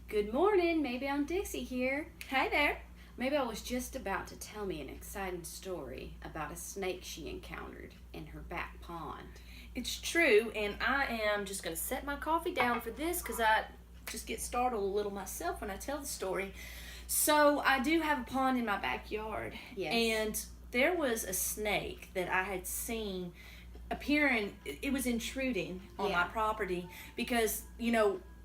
Good morning, Maybelle and Dixie here. Hi there. Maybelle was just about to tell me an exciting story about a snake she encountered in her back pond. It's true, and I am just going to set my coffee down for this because I just get startled a little myself when I tell the story. So I do have a pond in my backyard, Yes. and there was a snake that I had seen appearing. It was intruding on my property because,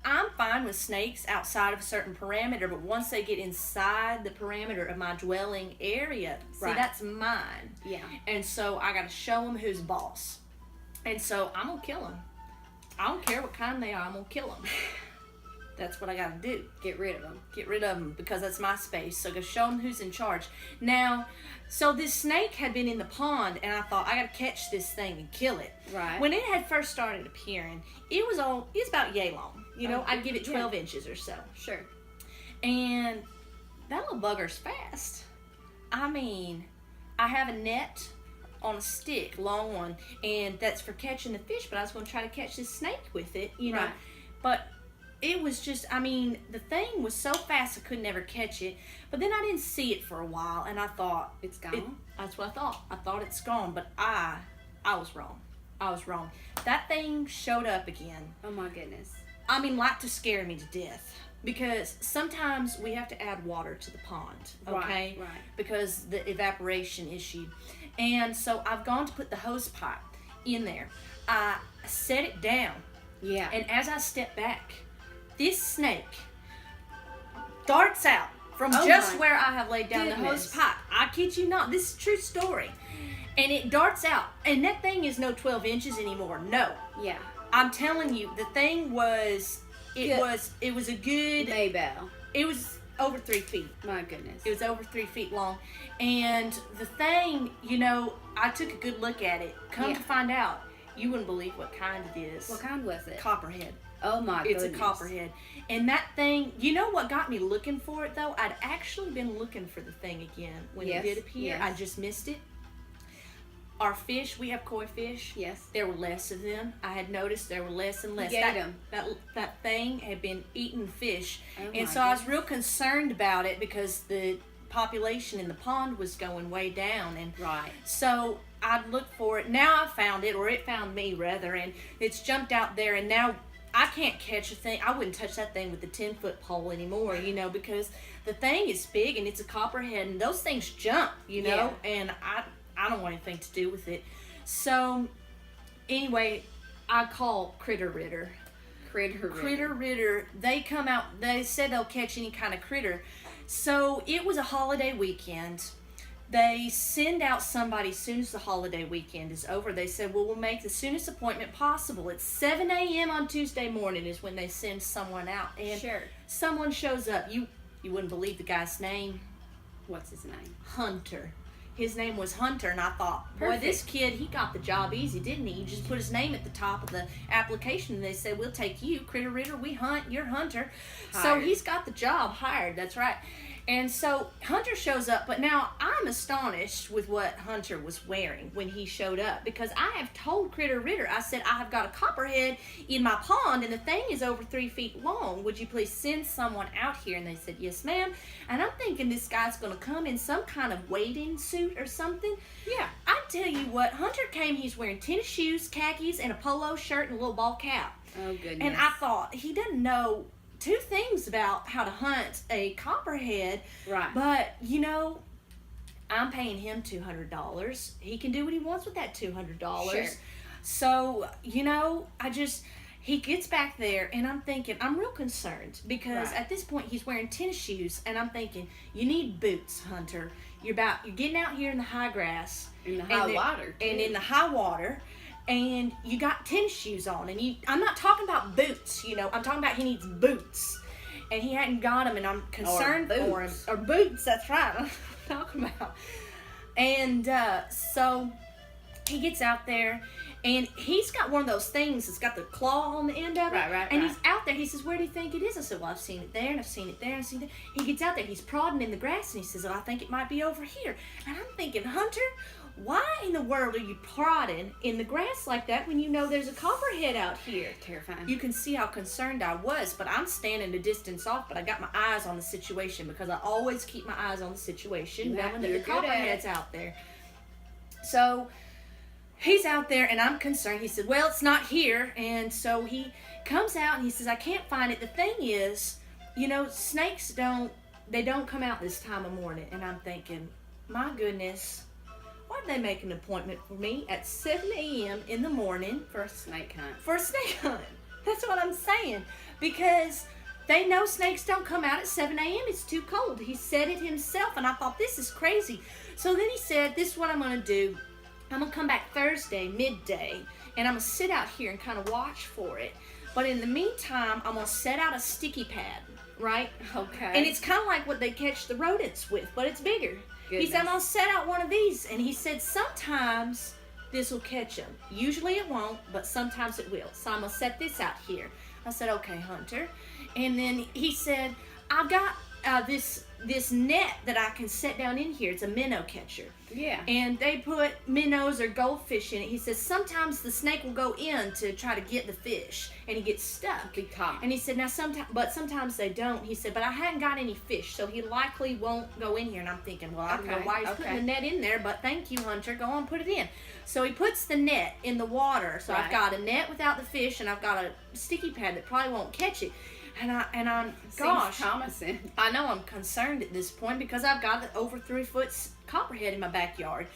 I'm fine with snakes outside of a certain parameter, but once they get inside the parameter of my dwelling area, see, that's mine. Yeah. And so I got to show them who's boss. And so I'm going to kill them. I don't care what kind they are, I'm going to kill them. That's what I got to do. Get rid of them. Get rid of them because that's my space. So go show them who's in charge. Now, so this snake had been in the pond, and I thought, I got to catch this thing and kill it. Right. When it had first started appearing, it was about yay long. I'd give it 12 inches or so. Sure. And that little bugger's fast. I mean, I have a net on a stick, long one, and that's for catching the fish, but I was going to try to catch this snake with it, Right. But it was just, the thing was so fast I could never catch it. But then I didn't see it for a while, and I thought... It's gone? That's what I thought. I thought it's gone, but I was wrong. I was wrong. That thing showed up again. Oh my goodness. Like to scare me to death. Because sometimes we have to add water to the pond, okay? Right. Because the evaporation issue. And so I've gone to put the hose pipe in there. I set it down. Yeah. And as I step back, this snake darts out from just where I have laid down the hose pipe. I kid you not. This is a true story. And it darts out. And that thing is no 12 inches anymore. No. Yeah. I'm telling you, the thing was, it was a good... Maybelle. It was over 3 feet. My goodness. It was over 3 feet long. And the thing, I took a good look at it. Come to find out, you wouldn't believe what kind it is. What kind was it? Copperhead. Oh my goodness. It's a copperhead. And that thing, you know what got me looking for it though? I'd actually been looking for the thing again when it did appear. Yes. I just missed it. Our fish, we have koi fish. Yes. There were less of them. I had noticed there were less and less. That thing had been eating fish. Oh and my so I was real concerned about it because the population in the pond was going way down. And so I'd look for it. Now I found it, or it found me rather, and it's jumped out there, and now I can't catch a thing. I wouldn't touch that thing with the 10-foot pole anymore, because the thing is big and it's a copperhead, and those things jump, and I don't want anything to do with it. So anyway, I call Critter Ritter. Critter Ritter. They come out. They said they'll catch any kind of critter. So it was a holiday weekend. They send out somebody as soon as the holiday weekend is over. They said, well, we'll make the soonest appointment possible. It's 7 a.m. on Tuesday morning is when they send someone out. And someone shows up. You wouldn't believe the guy's name. What's his name? Hunter. His name was Hunter, and I thought, boy, this kid, he got the job easy, didn't he? He just put his name at the top of the application, and they said, we'll take you, Critter Ritter, we hunt, you're Hunter. Hired. So he's got the job, hired, that's right. And so Hunter shows up, but now I'm astonished with what Hunter was wearing when he showed up, because I have told Critter Ritter, I said, I have got a copperhead in my pond, and the thing is over 3 feet long. Would you please send someone out here? And they said, yes, ma'am. And I'm thinking this guy's going to come in some kind of wading suit or something. Yeah. I tell you what, Hunter came, he's wearing tennis shoes, khakis, and a polo shirt and a little ball cap. Oh, goodness. And I thought, he doesn't know two things about how to hunt a copperhead. Right. But, I'm paying him $200. He can do what he wants with that $200. Sure. So, he gets back there, and I'm thinking, I'm real concerned because at this point he's wearing tennis shoes, and I'm thinking, you need boots, Hunter. You're getting out here in the high grass. In the high water, too. And in the high water. And you got tennis shoes on, and I'm not talking about boots, I'm talking about he needs boots, and he hadn't got them, and I'm concerned for him. Or boots, that's right, I'm talking about. And so he gets out there, and he's got one of those things that's got the claw on the end of it. Right. He's out there. He says, where do you think it is? I said, well, I've seen it there, and I've seen it there, and I've seen it there. He gets out there. He's prodding in the grass, and he says, well, I think it might be over here. And I'm thinking, Hunter, why in the world are you prodding in the grass like that when you know there's a copperhead out here? Terrifying. You can see how concerned I was, but I'm standing a distance off, but I got my eyes on the situation because I always keep my eyes on the situation knowing that the copperhead's out there. So he's out there and I'm concerned. He said, well, it's not here. And so he comes out and he says, I can't find it. The thing is, you know, snakes don't come out this time of morning. And I'm thinking, my goodness, why'd they make an appointment for me at 7 a.m. in the morning? For a snake hunt. For a snake hunt. That's what I'm saying. Because they know snakes don't come out at 7 a.m. It's too cold. He said it himself, and I thought, this is crazy. So then he said, this is what I'm going to do. I'm going to come back Thursday, midday, and I'm going to sit out here and kind of watch for it. But in the meantime, I'm going to set out a sticky pad, right? Okay. And it's kind of like what they catch the rodents with, but it's bigger. Goodness. He said, I'm going to set out one of these. And he said, sometimes this will catch them. Usually it won't, but sometimes it will. So I'm going to set this out here. I said, okay, Hunter. And then he said, I've got this net that I can set down in here. It's a minnow catcher. Yeah. And they put minnows or goldfish in it. He says sometimes the snake will go in to try to get the fish, and he gets stuck. Be caught. And he said, now sometimes they don't. He said, but I hadn't got any fish, so he likely won't go in here. And I'm thinking, well, I don't know why he's putting the net in there, but thank you, Hunter. Go on, put it in. So he puts the net in the water. So I've got a net without the fish, and I've got a sticky pad that probably won't catch it. And I'm gosh, seems promising. I know I'm concerned at this point because I've got an over 3 foot copperhead in my backyard.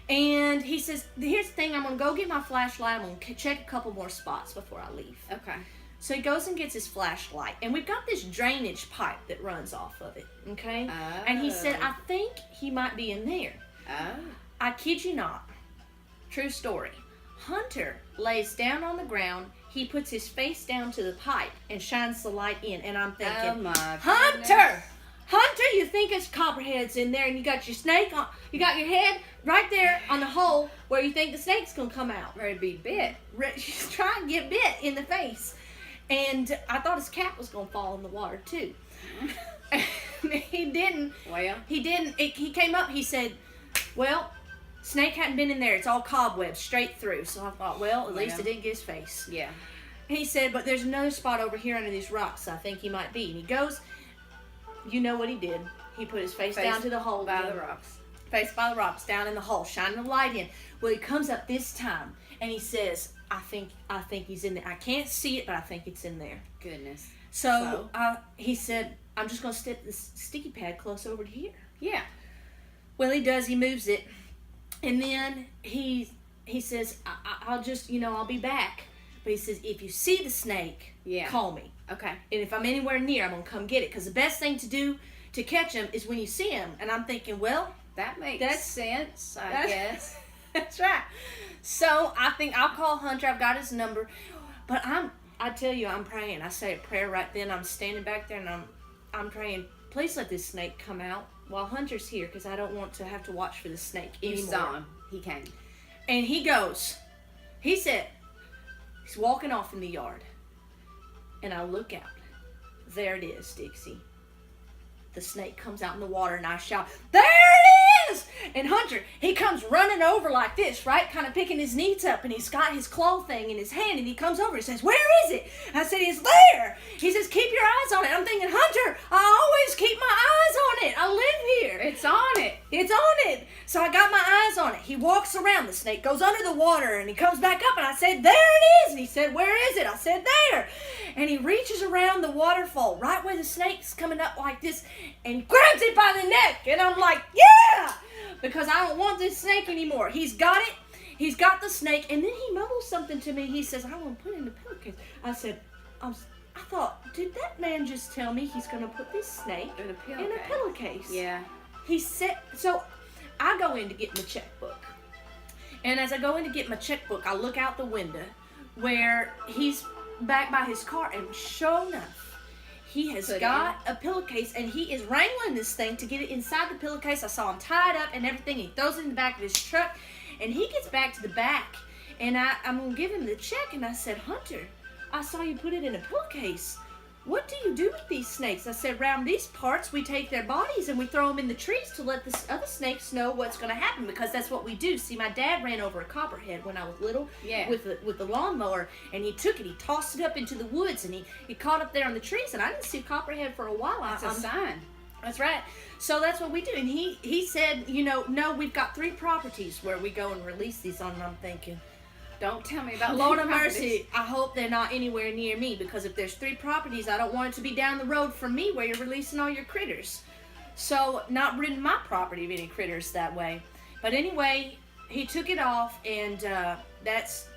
And he says, here's the thing, I'm going to go get my flashlight. I'm going to check a couple more spots before I leave. Okay. So he goes and gets his flashlight. And we've got this drainage pipe that runs off of it, okay? Oh. And he said, I think he might be in there. Oh. I kid you not. True story. Hunter lays down on the ground. He puts his face down to the pipe and shines the light in. And I'm thinking, oh my Hunter! Hunter, you think it's copperheads in there and you got your snake on, you got your head right there on the hole where you think the snake's going to come out. Ready to be bit. She's trying to get bit in the face. And I thought his cap was going to fall in the water too. He didn't. Well. He didn't. He came up, he said, well, snake hadn't been in there. It's all cobwebs straight through. So I thought, well, at least it didn't get his face. Yeah. And he said, but there's another spot over here under these rocks I think he might be. And he goes, you know what he did. He put his face down to the hole. By the rocks. Face by the rocks, down in the hole, shining the light in. Well, he comes up this time, and he says, I think he's in there. I can't see it, but I think it's in there. Goodness. So? He said, I'm just going to stick this sticky pad close over to here. Yeah. Well, he does. He moves it. And then he says, I'll just, I'll be back. But he says, if you see the snake, call me. Okay. And if I'm anywhere near, I'm going to come get it. Because the best thing to do to catch him is when you see him. And I'm thinking, well, that makes sense, I guess. That's right. So I think I'll call Hunter. I've got his number. But I tell you, I'm praying. I say a prayer right then. I'm standing back there and I'm praying, please let this snake come out while Hunter's here, because I don't want to have to watch for the snake anymore. You saw him. He came. And he goes. He said, he's walking off in the yard. And I look out. There it is, Dixie. The snake comes out in the water and I shout, there it is! And Hunter, he comes running over like this, right? Kind of picking his knees up, and he's got his claw thing in his hand, and he comes over and says, where is it? I said, it's there. He says, keep your eyes on it. I'm thinking, Hunter, I always keep my eyes on it. I live here. It's on it. It's on it. So I got my eyes on it. He walks around. The snake goes under the water, and he comes back up, and I said, there it is. And he said, where is it? I said, there. And he reaches around the waterfall, right where the snake's coming up like this, and he grabs it by the neck. And I'm like, yeah! Because I don't want this snake anymore. He's got it. He's got the snake. And then he mumbles something to me. He says, I want to put it in the pillowcase. I said, I thought, did that man just tell me he's going to put this snake in a pillowcase? Yeah. He said, so I go in to get my checkbook. And as I go in to get my checkbook, I look out the window where he's back by his car. And sure enough, he has got a pillowcase, and he is wrangling this thing to get it inside the pillowcase. I saw him tied up and everything. He throws it in the back of his truck, and he gets back to the back, and I'm going to give him the check, and I said, Hunter, I saw you put it in a pillowcase. what do you do with these snakes? I said, around these parts, we take their bodies and we throw them in the trees to let the other snakes know what's going to happen, because that's what we do. See, my dad ran over a copperhead when I was little with the lawnmower, and he took it, he tossed it up into the woods, and he caught up there on the trees, and I didn't see a copperhead for a while. That's a sign. That's right. So that's what we do. And he said, no, we've got 3 properties where we go and release these on. And I'm thinking, don't tell me about Lord of mercy, I hope they're not anywhere near me, because if there's 3 properties, I don't want it to be down the road from me where you're releasing all your critters. So, not ridding my property of any critters that way. But anyway, he took it off, and that's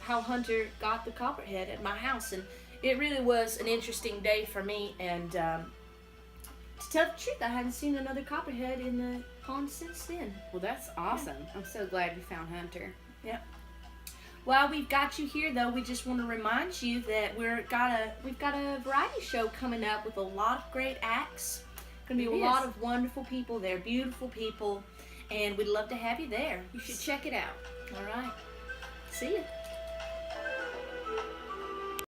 how Hunter got the copperhead at my house. And it really was an interesting day for me. And to tell the truth, I haven't seen another copperhead in the pond since then. Well, that's awesome. Yeah. I'm so glad you found Hunter. Yep. While we've got you here, though, we just want to remind you that we've got a variety show coming up with a lot of great acts. Going to be a lot of wonderful people there, beautiful people, and we'd love to have you there. You should check it out. All right. See you.